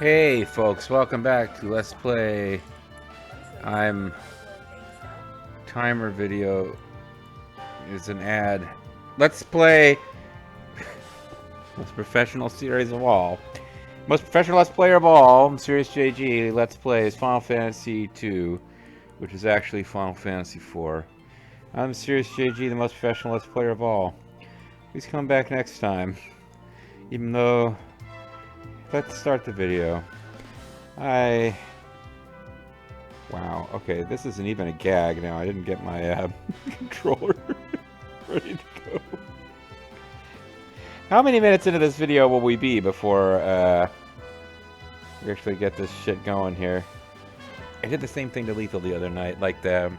Hey folks, welcome back to Let's Play. I'm timer video is an ad. Let's play most professional series of all. Most professional Let's Player of all, I'm Serious JG. Let's Play is Final Fantasy 2, which is actually Final Fantasy 4. I'm Serious JG, the most professional Let's Player of all. Please come back next time. Even though, let's start the video. Wow, okay, this isn't even a gag now. I didn't get my controller ready to go. How many minutes into this video will we be before we actually get this shit going here? I did the same thing to Lethal the other night, like got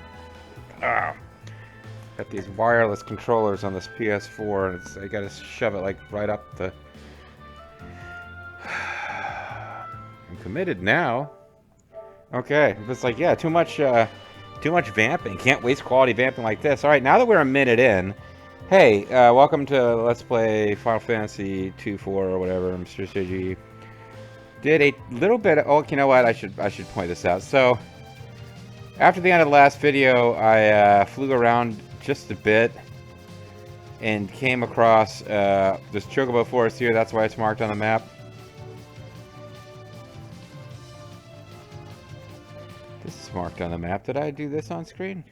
these wireless controllers on this PS4, and I gotta shove it like right up the... I'm committed now. Okay, it's like, yeah, too much vamping. Can't waste quality vamping like this. All right, now that we're a minute in, hey, welcome to Let's Play Final Fantasy 2-4 or whatever. I'm Mr. CG. Did a little bit of, oh, you know what? I should point this out. So, after the end of the last video, I flew around just a bit and came across this Chocobo Forest here. That's why it's marked on the map. This is marked on the map. Did I do this on screen?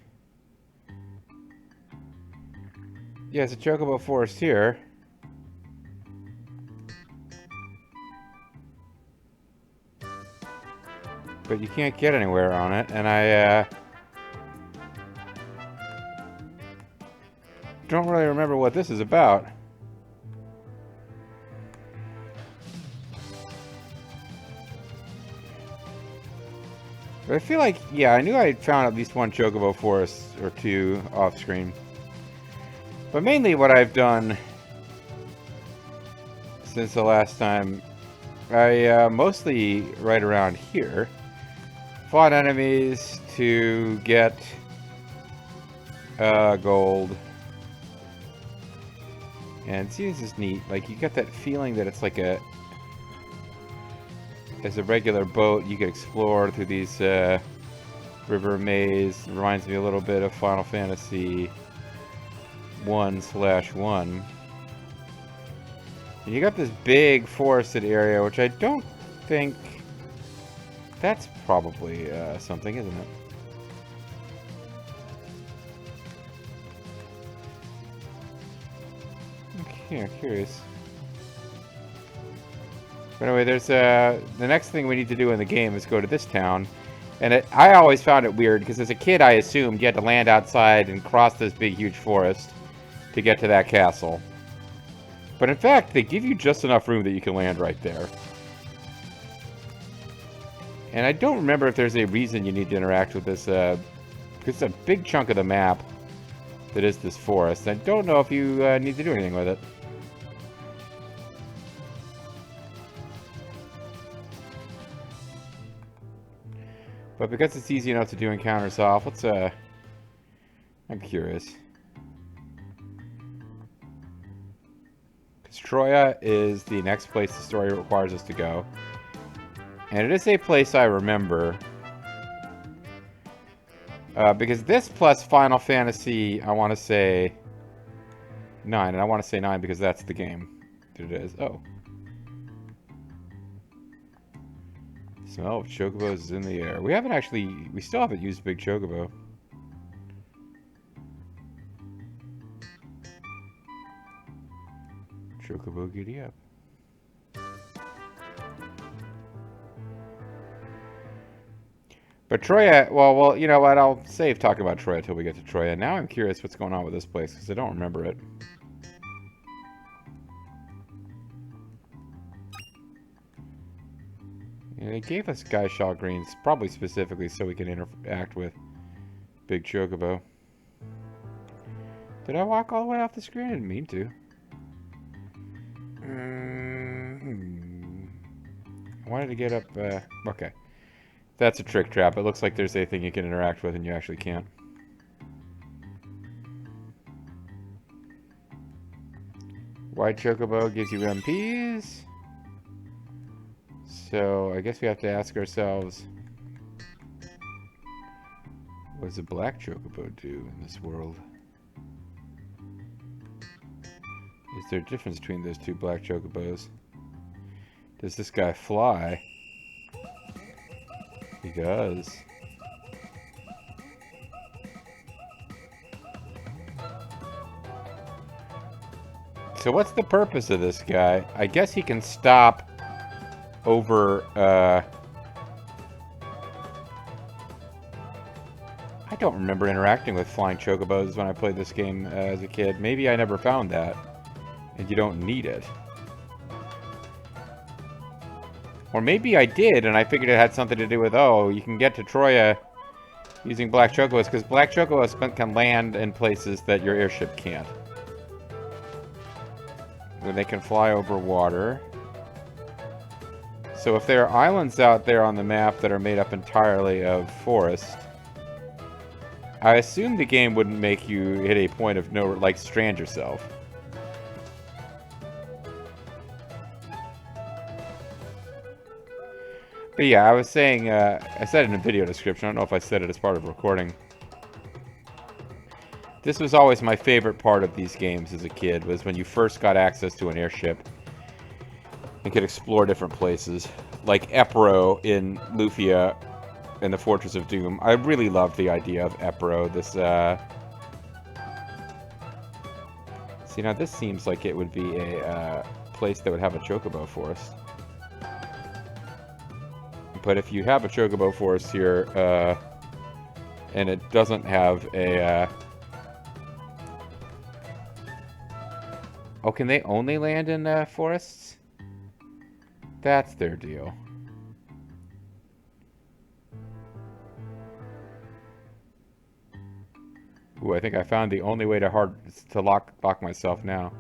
Yeah, it's a Chocobo Forest here. But you can't get anywhere on it, and I don't really remember what this is about. But I feel like, yeah, I knew I found at least one Chocobo Forest or two off screen. But mainly what I've done since the last time, I mostly right around here fought enemies to get gold. And see, this is neat. Like, you get that feeling that it's like a... As a regular boat, you could explore through these river maze. It reminds me a little bit of Final Fantasy 1/1. And you got this big forested area, which I don't think... That's probably something, isn't it? Okay, I'm curious. But anyway, there's the next thing we need to do in the game is go to this town. And I always found it weird, because as a kid I assumed you had to land outside and cross this big, huge forest to get to that castle. But in fact, they give you just enough room that you can land right there. And I don't remember if there's a reason you need to interact with this, because it's a big chunk of the map that is this forest. I don't know if you need to do anything with it. But because it's easy enough to do encounters off, let's, I'm curious. Because Troya is the next place the story requires us to go. And it is a place I remember. Because this plus Final Fantasy, I want to say 9. And I want to say 9 because that's the game that it is. Oh. Smell of chocobos is in the air. We still haven't used Big Chocobo. Chocobo giddy up. But Troya, well, you know what? I'll save talking about Troya until we get to Troya. Now I'm curious what's going on with this place because I don't remember it. Yeah, they gave us Gysahl Greens, probably specifically so we can interact with Big Chocobo. Did I walk all the way off the screen? I didn't mean to. I wanted to get up, okay. That's a trick trap. It looks like there's a thing you can interact with and you actually can't. White Chocobo gives you MPs. So I guess we have to ask ourselves, what does a black chocobo do in this world? Is there a difference between those two black chocobos? Does this guy fly? He does. So what's the purpose of this guy? I guess he can stop over, I don't remember interacting with flying chocobos when I played this game as a kid. Maybe I never found that, and you don't need it. Or maybe I did, and I figured it had something to do with, oh, you can get to Troya using black chocobos, because black chocobos can land in places that your airship can't. When they can fly over water. So if there are islands out there on the map that are made up entirely of forest, I assume the game wouldn't make you hit a point of no, like, strand yourself. But yeah, I was saying, I said it in a video description, I don't know if I said it as part of recording. This was always my favorite part of these games as a kid, was when you first got access to an airship and could explore different places. Like Epro in Lufia and the Fortress of Doom. I really loved the idea of Epro. This, see, now this seems like it would be a place that would have a chocobo forest. But if you have a chocobo forest here, and it doesn't have a, oh, can they only land in forests? That's their deal. Ooh, I think I found the only way to lock myself now.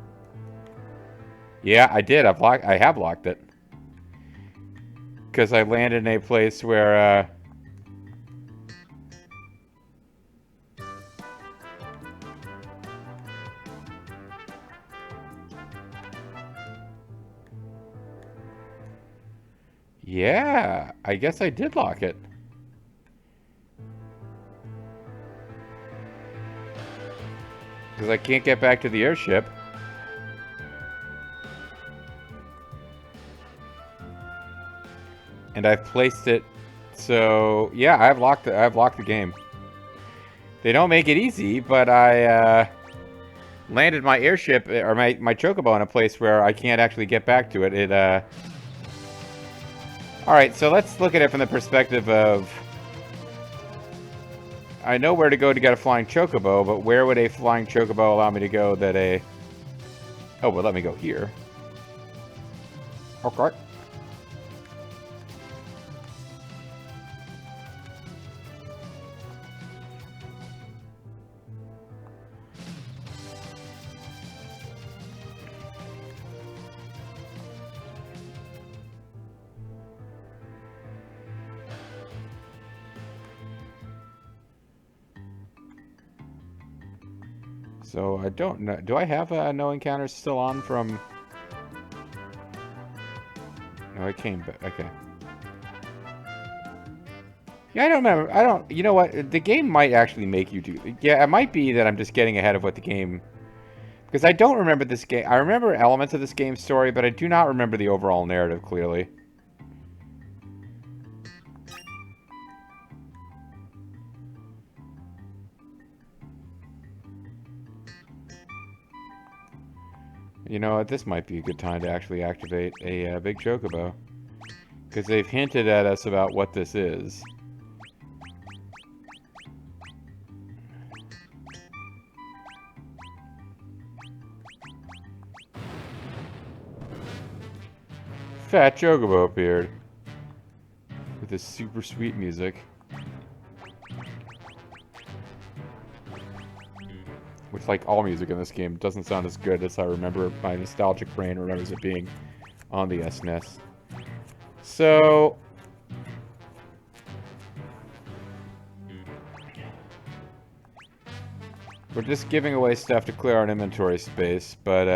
Yeah, I did. I have locked it. Because I landed in a place where, yeah, I guess I did lock it. Because I can't get back to the airship. And I've placed it, so yeah, I've locked the game. They don't make it easy, but I landed my airship, or my chocobo, in a place where I can't actually get back to it. Alright, so let's look at it from the perspective of, I know where to go to get a flying chocobo, but where would a flying chocobo allow me to go that a... Oh, well, let me go here. Okay. So, I don't know. Do I have no encounters still on from... No, I came back. Okay. Yeah, I don't remember. I don't... You know what? The game might actually make you do... Yeah, it might be that I'm just getting ahead of what the game... Because I don't remember this game... I remember elements of this game's story, but I do not remember the overall narrative clearly. You know what? This might be a good time to actually activate a big chocobo. Because they've hinted at us about what this is. Fat chocobo appeared. With this super sweet music. Which, like all music in this game, doesn't sound as good as I remember. My nostalgic brain remembers it being on the SNES. So... we're just giving away stuff to clear our inventory space, but,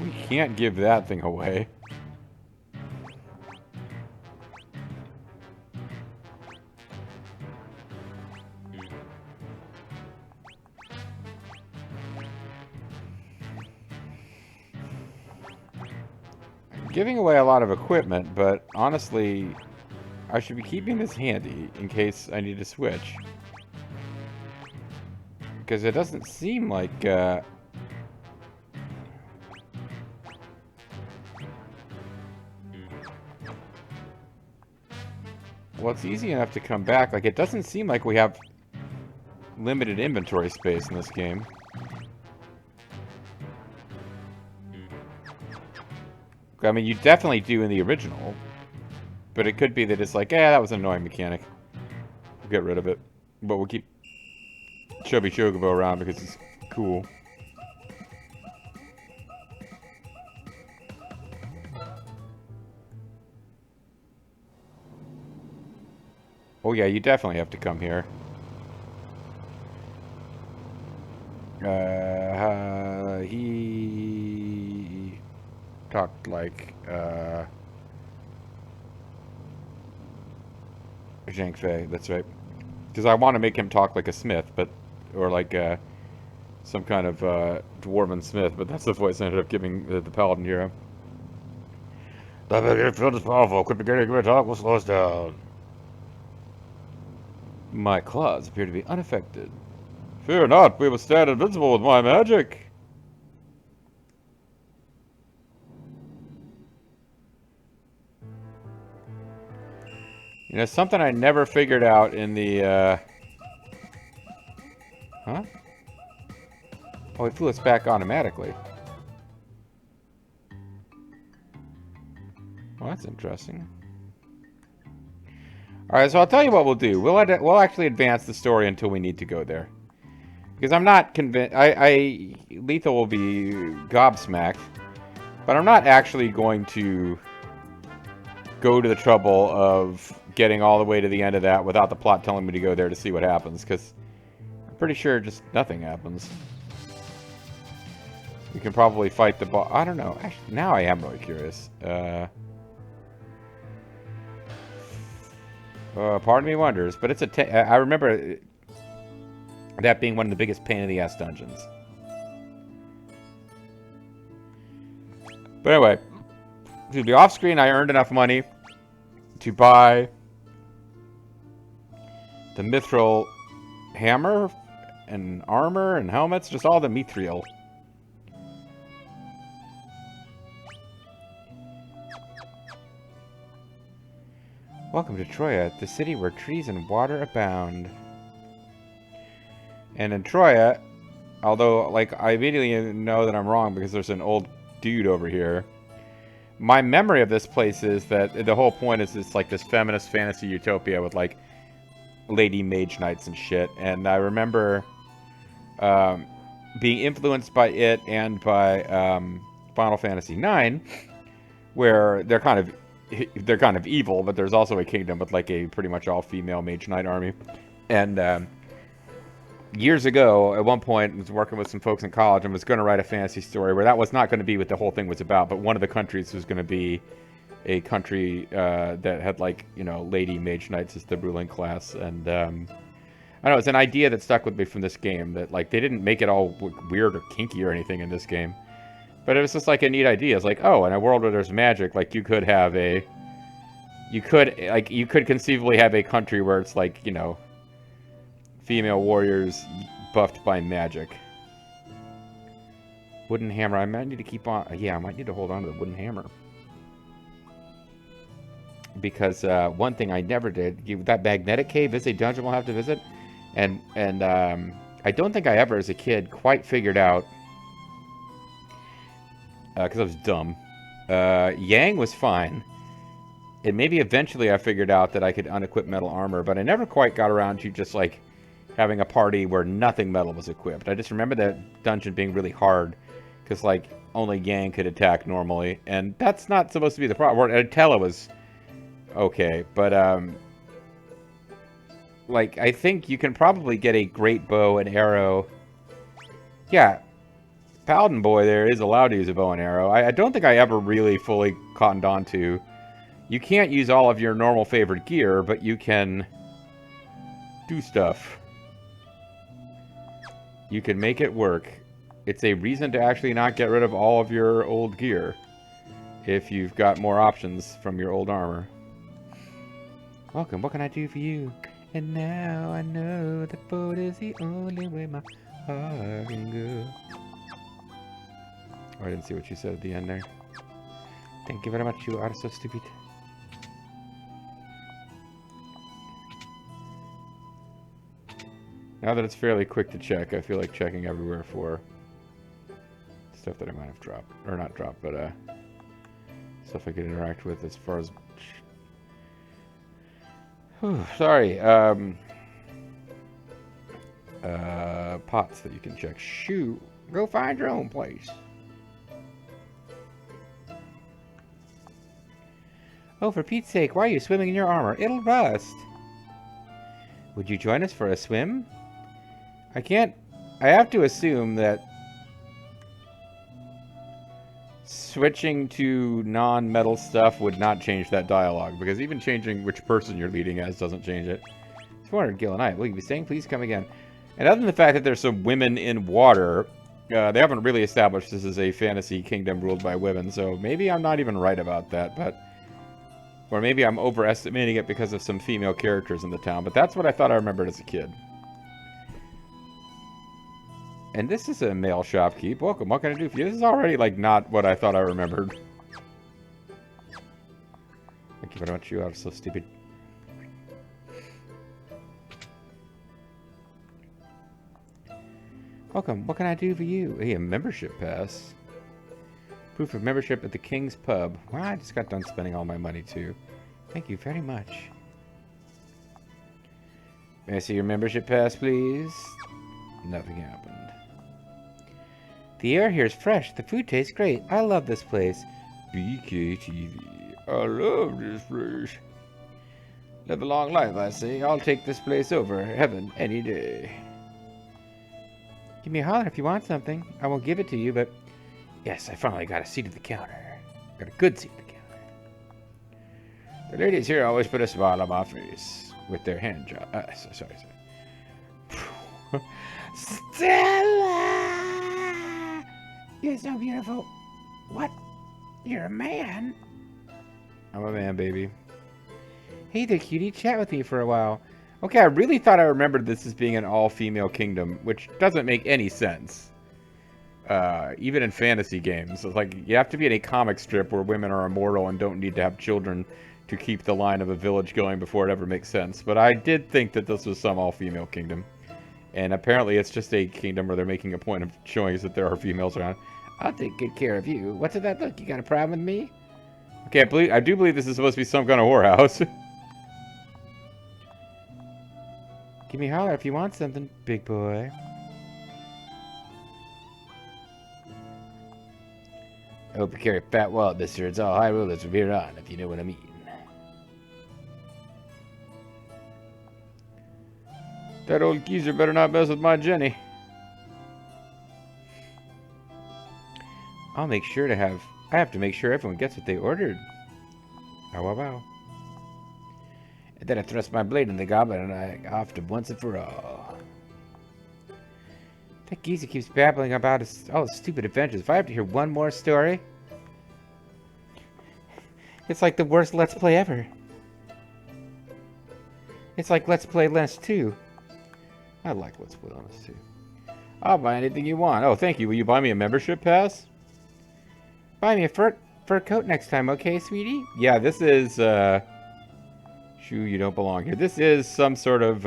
We can't give that thing away. I'm giving away a lot of equipment, but honestly, I should be keeping this handy in case I need to switch. Because it doesn't seem like, well, it's easy enough to come back. Like, it doesn't seem like we have limited inventory space in this game. I mean, you definitely do in the original. But it could be that it's like, that was an annoying mechanic. We'll get rid of it. But we'll keep Chubby Chocobo around because he's cool. Oh yeah, you definitely have to come here. He talked like, Zhang Fei, that's right. Because I want to make him talk like a smith, but, or like, some kind of, dwarven smith, but that's the voice I ended up giving the paladin hero. The field is powerful, quit beginning to talk, will slow us down. My claws appear to be unaffected. Fear not, we will stand invincible with my magic. You know, something I never figured out in the, huh? Oh, it flew us back automatically. Well, that's interesting. Alright, so I'll tell you what we'll do. We'll actually advance the story until we need to go there. Because I'm not convinced... Lethal will be gobsmacked. But I'm not actually going to go to the trouble of getting all the way to the end of that without the plot telling me to go there to see what happens. Because I'm pretty sure just nothing happens. We can probably fight the boss. I don't know. Actually, now I am really curious. Part of me wonders, but it's I remember that being one of the biggest pain in the ass dungeons. But anyway, to be off screen, I earned enough money to buy the mithril hammer and armor and helmets, just all the mithril. Welcome to Troya, the city where trees and water abound. And in Troya, although, like, I immediately know that I'm wrong because there's an old dude over here. My memory of this place is that the whole point is it's like this feminist fantasy utopia with, like, lady mage knights and shit. And I remember being influenced by it and by Final Fantasy IX, where they're kind of evil, but there's also a kingdom with like a pretty much all-female mage knight army. And years ago, at one point, I was working with some folks in college and was going to write a fantasy story where that was not going to be what the whole thing was about, but one of the countries was going to be a country that had, like, you know, lady mage knights as the ruling class. And I don't know, it's an idea that stuck with me from this game, that, like, they didn't make it all weird or kinky or anything in this game. But it was just like a neat idea. It's like, oh, in a world where there's magic, like, you could conceivably have a country where it's like, you know, female warriors buffed by magic. Wooden hammer. I might need to keep on... yeah, I might need to hold on to the wooden hammer. Because one thing I never did... that magnetic cave is a dungeon we'll have to visit. And I don't think I ever, as a kid, quite figured out... because I was dumb. Yang was fine. And maybe eventually I figured out that I could unequip metal armor, but I never quite got around to just, like, having a party where nothing metal was equipped. I just remember that dungeon being really hard, because, like, only Yang could attack normally, and that's not supposed to be the problem. Tella was okay, but, like, I think you can probably get a great bow and arrow. Yeah. Paladin boy there is allowed to use a bow and arrow. I don't think I ever really fully cottoned on to. You can't use all of your normal favorite gear, but you can do stuff. You can make it work. It's a reason to actually not get rid of all of your old gear if you've got more options from your old armor. Welcome, what can I do for you? And now I know the boat is the only way my heart can go. Oh, I didn't see what you said at the end there. Thank you very much, you are so stupid. Now that it's fairly quick to check, I feel like checking everywhere for stuff that I might have dropped. Or not dropped, but stuff I could interact with as far as... Whew, sorry. Pots that you can check. Shoot. Go find your own place. Oh, for Pete's sake, why are you swimming in your armor? It'll rust. Would you join us for a swim? I have to assume that switching to non-metal stuff would not change that dialogue, because even changing which person you're leading as doesn't change it. 400 Gil a night. Will you be staying? Please come again. And other than the fact that there's some women in water, they haven't really established this is a fantasy kingdom ruled by women, so maybe I'm not even right about that, but... Or maybe I'm overestimating it because of some female characters in the town, but that's what I thought I remembered as a kid. And this is a male shopkeep. Welcome, what can I do for you? This is already, like, not what I thought I remembered. Thank you very much, you are so stupid. Welcome, what can I do for you? Hey, a membership pass. Proof of membership at the King's Pub. Well, I just got done spending all my money, too. Thank you very much. May I see your membership pass, please? Nothing happened. The air here is fresh. The food tastes great. I love this place. BKTV. I love this place. Live a long life, I say. I'll take this place over heaven any day. Give me a holler if you want something. I won't give it to you, but... Yes, I finally got a seat at the counter. Got a good seat at the counter. The ladies here always put a smile on my face with their hand job. Sorry. Stella! You're so beautiful. What? You're a man? I'm a man, baby. Hey there, cutie. Chat with me for a while. Okay, I really thought I remembered this as being an all-female kingdom, which doesn't make any sense. Even in fantasy games. It's like, you have to be in a comic strip where women are immortal and don't need to have children to keep the line of a village going before it ever makes sense. But I did think that this was some all-female kingdom. And apparently it's just a kingdom where they're making a point of showing us that there are females around. I'll take good care of you. What's that look? You got a problem with me? Okay, I do believe this is supposed to be some kind of whorehouse. Give me a holler if you want something, big boy. I hope you carry a fat wallet, mister. It's all high rollers from here on, if you know what I mean. That old geezer better not mess with my Jenny. I'll make sure to have... I have to make sure everyone gets what they ordered. Wow. And then I thrust my blade in the goblin and I offed him once and for all. That geezer keeps babbling about all his stupid adventures. If I have to hear one more story... It's like the worst Let's Play ever. It's like Let's Play Less 2. I like Let's Play Less 2. I'll buy anything you want. Oh, thank you. Will you buy me a membership pass? Buy me a fur coat next time, okay, sweetie? Yeah, this is, Shoo, you don't belong here. This is some sort of,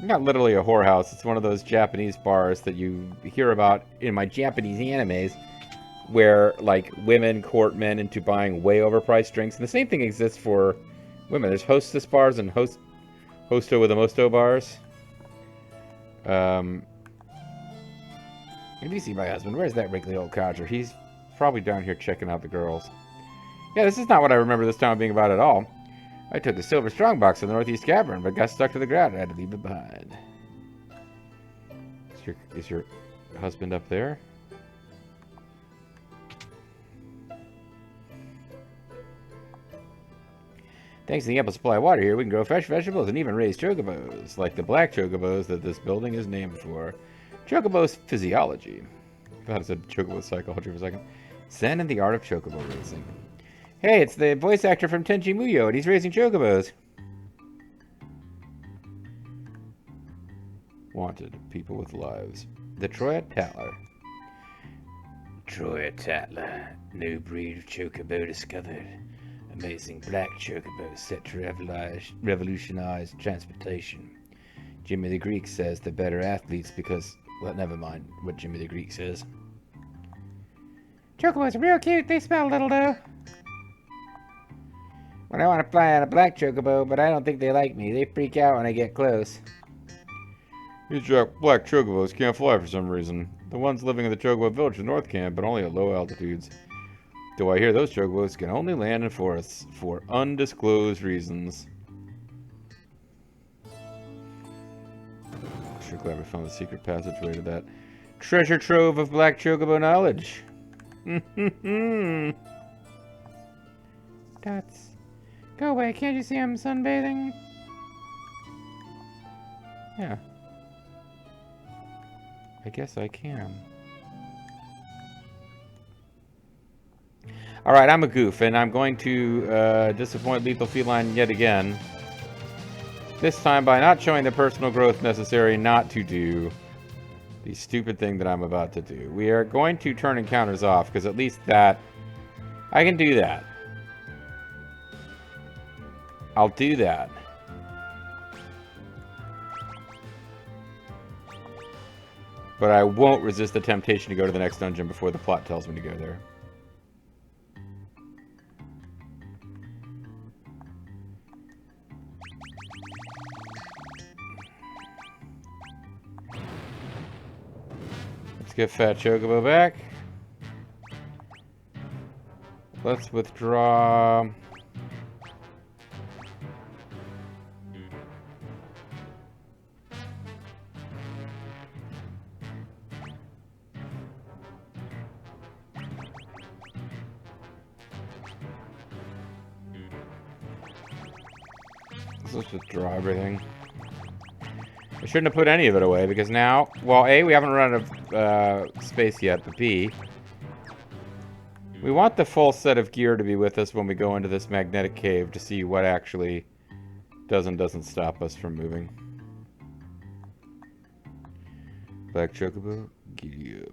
not literally a whorehouse. It's one of those Japanese bars that you hear about in my Japanese animes, where, like, women court men into buying way overpriced drinks. And the same thing exists for women. There's hostess bars and hosto with a mosto bars. If you see my husband, where's that wrinkly old codger? He's probably down here checking out the girls. Yeah, this is not what I remember this town being about at all. I took the silver strongbox in the Northeast Cavern, but got stuck to the ground and I had to leave it behind. Is your husband up there. Thanks to the ample supply of water here, we can grow fresh vegetables and even raise chocobos, like the black chocobos that this building is named for. Chocobo's physiology. I thought it said chocobo psychology for a second. Zen and the art of chocobo racing. Hey, it's the voice actor from Tenchi Muyo, and he's racing chocobos. Wanted, people with lives. The Troya Tatler. Troya Tatler, new breed of chocobo discovered. Amazing black chocobo set to revolutionize transportation. Jimmy the Greek says they're better athletes because... Well, never mind what Jimmy the Greek says. Chocobos are real cute. They smell a little, though. Well, I want to fly on a black chocobo, but I don't think they like me. They freak out when I get close. These black chocobos can't fly for some reason. The ones living in the chocobo village in the north can, but only at low altitudes. Though I hear those chocobos can only land in forests for undisclosed reasons. Sure glad we found the secret passageway to that treasure trove of black chocobo knowledge. Dots. Go away, can't you see I'm sunbathing? Yeah. I guess I can. Alright, I'm a goof, and I'm going to disappoint Lethal Feline yet again. This time by not showing the personal growth necessary not to do the stupid thing that I'm about to do. We are going to turn encounters off, because at least that... I can do that. I'll do that. But I won't resist the temptation to go to the next dungeon before the plot tells me to go there. Let's get Fat Chocobo back. Let's withdraw... Let's withdraw everything. I shouldn't have put any of it away because now, well, A, we haven't run out of space yet, but B, we want the full set of gear to be with us when we go into this magnetic cave to see what actually does and doesn't stop us from moving. Black Chocobo, giddy up.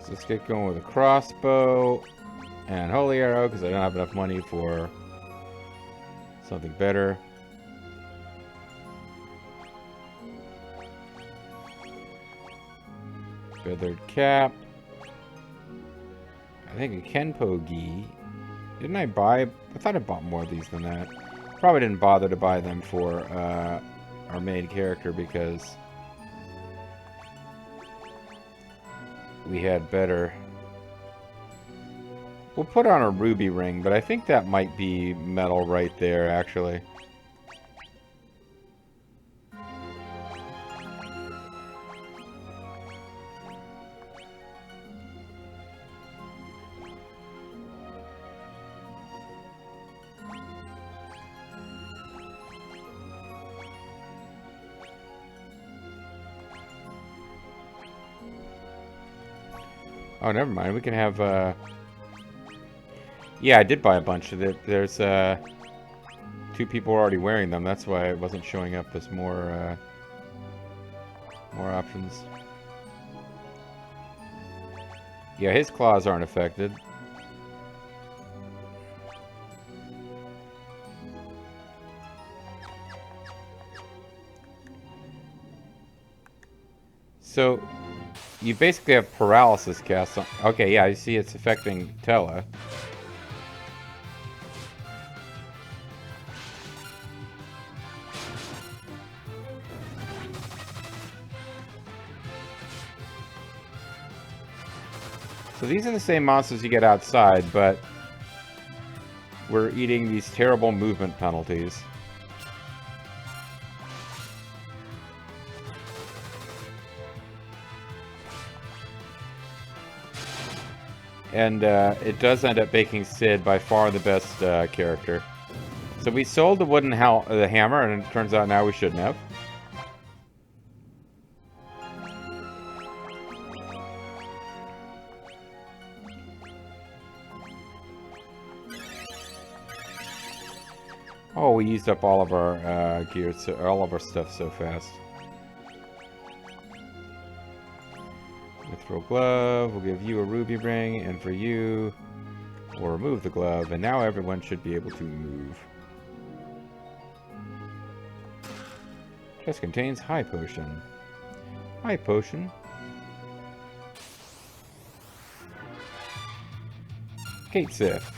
So let's get going with a crossbow and holy arrow because I don't have enough money for something better. Feathered cap. I think a Kenpo gi. Didn't I buy? I thought I bought more of these than that. Probably didn't bother to buy them for our main character because we had better. We'll put on a ruby ring, but I think that might be metal right there, actually. Oh, never mind. We can have, yeah, I did buy a bunch of it. There's, 2 people were already wearing them. That's why it wasn't showing up as more options. Yeah, his claws aren't affected. So... you basically have paralysis cast on... Okay, yeah, you see it's affecting Tella. So these are the same monsters you get outside, but we're eating these terrible movement penalties. And it does end up making Sid by far the best character. So we sold the wooden the hammer, and it turns out now we shouldn't have. Oh, we used up all of our gear, all of our stuff so fast. Mithril glove, we'll give you a ruby ring, and for you, we'll remove the glove, and now everyone should be able to move. Chest contains high potion. High potion. Gate Sith.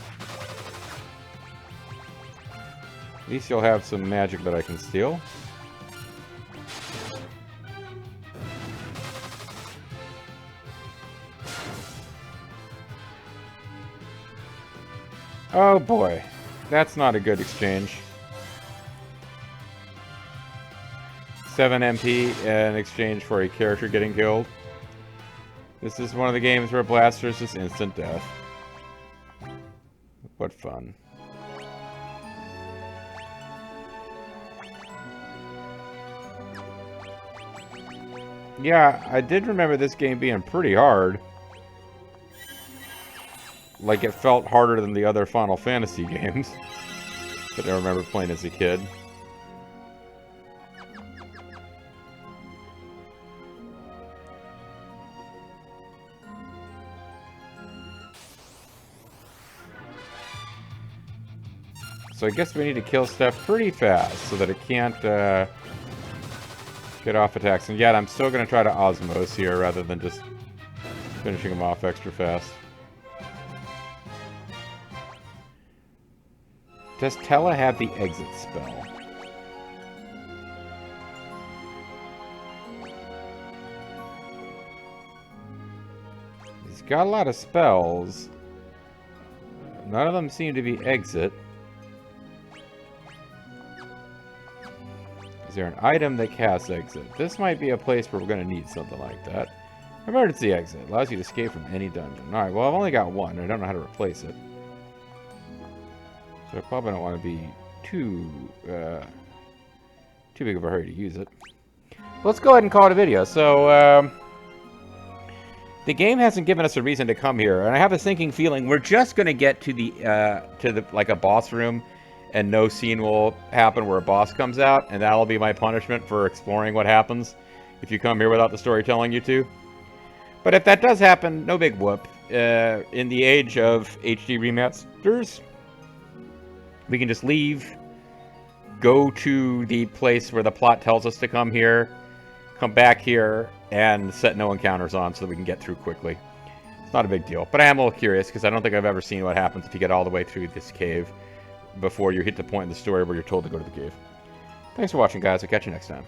At least you'll have some magic that I can steal. Oh boy, that's not a good exchange. 7 MP in exchange for a character getting killed. This is one of the games where blasters is instant death. What fun. Yeah, I did remember this game being pretty hard. Like, it felt harder than the other Final Fantasy games that I remember playing as a kid. So I guess we need to kill stuff pretty fast so that it can't get off attacks. And yet I'm still going to try to Osmose here rather than just finishing them off extra fast. Does Tella have the exit spell? He's got a lot of spells. None of them seem to be exit. Is there an item that casts exit? This might be a place where we're going to need something like that. Emergency exit. Allows you to escape from any dungeon. Alright, well I've only got one. I don't know how to replace it. So I probably don't want to be too big of a hurry to use it. Let's go ahead and call it a video. So, the game hasn't given us a reason to come here, and I have a sinking feeling we're just going to get to the like a boss room, and no scene will happen where a boss comes out, and that'll be my punishment for exploring what happens if you come here without the story telling you to. But if that does happen, no big whoop. In the age of HD remasters, we can just leave, go to the place where the plot tells us to come here, come back here, and set no encounters on so that we can get through quickly. It's not a big deal, but I am a little curious because I don't think I've ever seen what happens if you get all the way through this cave before you hit the point in the story where you're told to go to the cave. Thanks for watching, guys. I'll catch you next time.